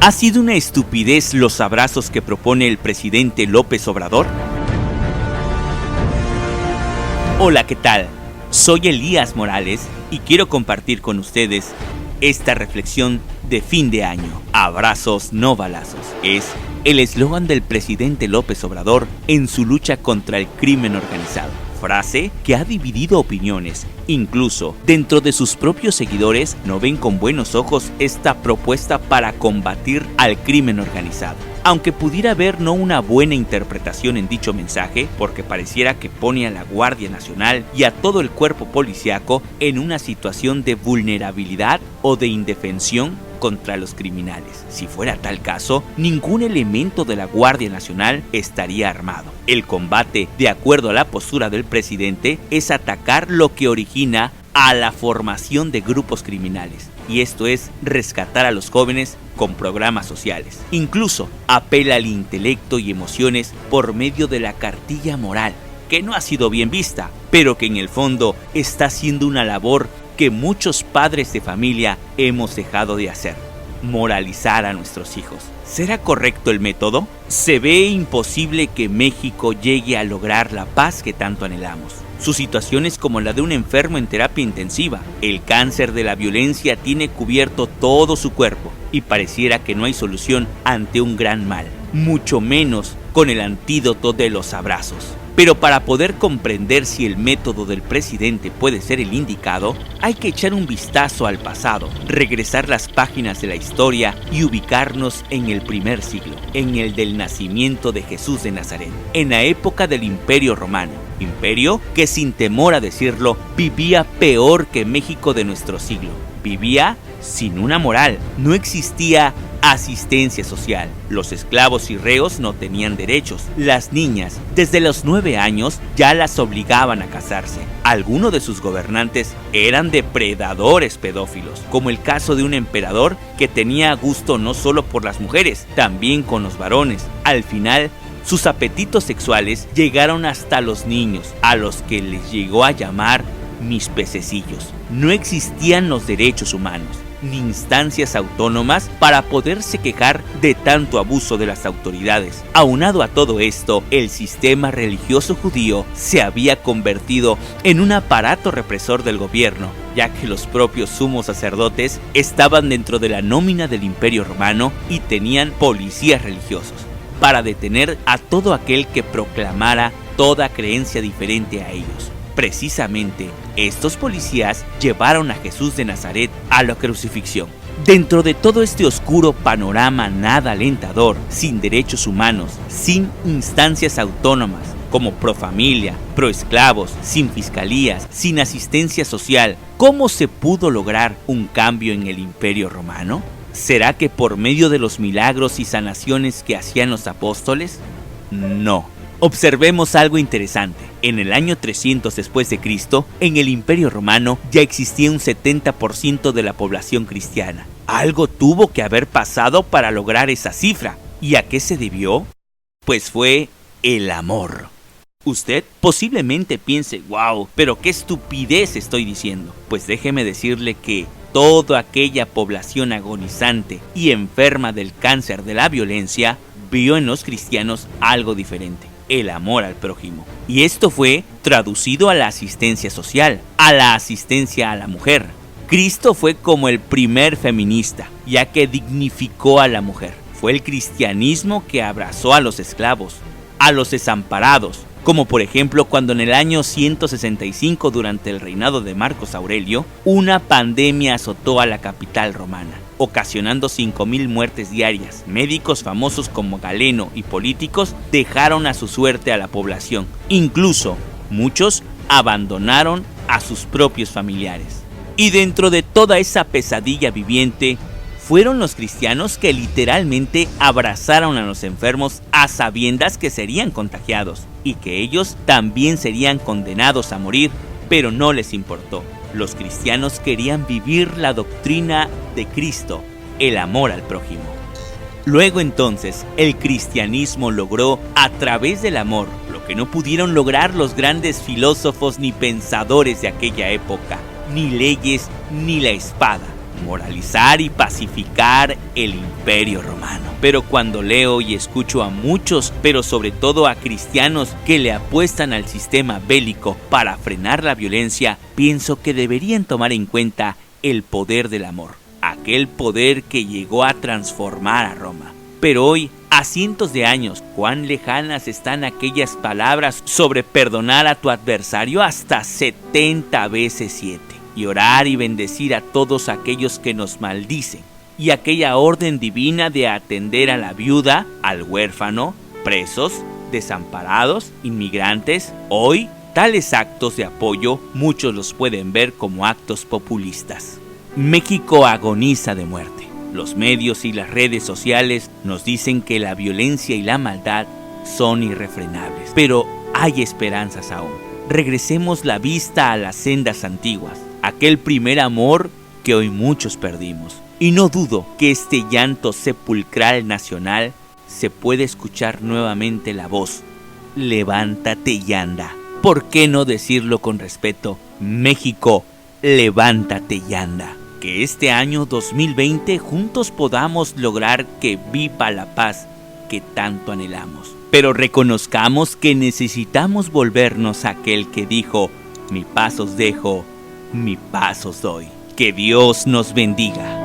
¿Ha sido una estupidez los abrazos que propone el presidente López Obrador? Hola, ¿qué tal? Soy Elías Morales y quiero compartir con ustedes esta reflexión de fin de año. Abrazos, no balazos. Es el eslogan del presidente López Obrador en su lucha contra el crimen organizado. Frase que ha dividido opiniones. Incluso dentro de sus propios seguidores no ven con buenos ojos esta propuesta para combatir al crimen organizado. Aunque pudiera haber no una buena interpretación en dicho mensaje, porque pareciera que pone a la Guardia Nacional y a todo el cuerpo policíaco en una situación de vulnerabilidad o de indefensión contra los criminales. Si fuera tal caso, ningún elemento de la Guardia Nacional estaría armado. El combate, de acuerdo a la postura del presidente, es atacar lo que origina a la formación de grupos criminales, y esto es rescatar a los jóvenes con programas sociales. Incluso apela al intelecto y emociones por medio de la cartilla moral, que no ha sido bien vista, pero que en el fondo está haciendo una labor que muchos padres de familia hemos dejado de hacer: moralizar a nuestros hijos. ¿Será correcto el método? Se ve imposible que México llegue a lograr la paz que tanto anhelamos. Su situación es como la de un enfermo en terapia intensiva. El cáncer de la violencia tiene cubierto todo su cuerpo y pareciera que no hay solución ante un gran mal, mucho menos con el antídoto de los abrazos. Pero para poder comprender si el método del presidente puede ser el indicado, hay que echar un vistazo al pasado, regresar las páginas de la historia y ubicarnos en el primer siglo, en el del nacimiento de Jesús de Nazaret, en la época del Imperio Romano. Imperio que, sin temor a decirlo, vivía peor que México de nuestro siglo. Vivía sin una moral, no existía asistencia social. Los esclavos y reos no tenían derechos. Las niñas, desde los 9 años, ya las obligaban a casarse. Algunos de sus gobernantes eran depredadores pedófilos, como el caso de un emperador que tenía gusto no solo por las mujeres, también con los varones. Al final, sus apetitos sexuales llegaron hasta los niños, a los que les llegó a llamar mis pececillos. No existían los derechos humanos ni instancias autónomas para poderse quejar de tanto abuso de las autoridades. Aunado a todo esto, el sistema religioso judío se había convertido en un aparato represor del gobierno, ya que los propios sumos sacerdotes estaban dentro de la nómina del Imperio Romano y tenían policías religiosos para detener a todo aquel que proclamara toda creencia diferente a ellos. Precisamente, estos policías llevaron a Jesús de Nazaret a la crucifixión. Dentro de todo este oscuro panorama nada alentador, sin derechos humanos, sin instancias autónomas como Profamilia, Proesclavos, sin fiscalías, sin asistencia social, ¿cómo se pudo lograr un cambio en el Imperio Romano? ¿Será que por medio de los milagros y sanaciones que hacían los apóstoles? No. Observemos algo interesante. En el año 300 después de Cristo, en el Imperio Romano ya existía un 70% de la población cristiana. Algo tuvo que haber pasado para lograr esa cifra. ¿Y a qué se debió? Pues fue el amor. Usted posiblemente piense, wow, pero qué estupidez estoy diciendo. Pues déjeme decirle que toda aquella población agonizante y enferma del cáncer de la violencia vio en los cristianos algo diferente: el amor al prójimo. Y esto fue traducido a la asistencia social, a la asistencia a la mujer. Cristo fue como el primer feminista, ya que dignificó a la mujer. Fue el cristianismo que abrazó a los esclavos, a los desamparados, como por ejemplo cuando en el año 165, durante el reinado de Marcos Aurelio, una pandemia azotó a la capital romana, ocasionando 5,000 muertes diarias. Médicos famosos como Galeno y políticos dejaron a su suerte a la población. Incluso muchos abandonaron a sus propios familiares. Y dentro de toda esa pesadilla viviente, fueron los cristianos que literalmente abrazaron a los enfermos a sabiendas que serían contagiados y que ellos también serían condenados a morir, pero no les importó. Los cristianos querían vivir la doctrina de Cristo, el amor al prójimo. Luego entonces, el cristianismo logró, a través del amor, lo que no pudieron lograr los grandes filósofos ni pensadores de aquella época, ni leyes ni la espada. moralizar y pacificar el Imperio Romano. Pero cuando leo y escucho a muchos, pero sobre todo a cristianos que le apuestan al sistema bélico para frenar la violencia, pienso que deberían tomar en cuenta el poder del amor, aquel poder que llegó a transformar a Roma. Pero hoy, a cientos de años, cuán lejanas están aquellas palabras sobre perdonar a tu adversario hasta 70 veces 7, y orar y bendecir a todos aquellos que nos maldicen, y aquella orden divina de atender a la viuda, al huérfano, presos, desamparados, inmigrantes. Hoy, tales actos de apoyo muchos los pueden ver como actos populistas. México agoniza de muerte. Los medios y las redes sociales nos dicen que la violencia y la maldad son irrefrenables, pero hay esperanzas aún. Regresemos la vista a las sendas antiguas, aquel primer amor que hoy muchos perdimos. Y no dudo que este llanto sepulcral nacional se puede escuchar nuevamente la voz: levántate y anda. ¿Por qué no decirlo con respeto? México, levántate y anda. Que este año 2020 juntos podamos lograr que viva la paz que tanto anhelamos. Pero reconozcamos que necesitamos volvernos a aquel que dijo: mi paz os dejo, mi paz os doy. Que Dios nos bendiga.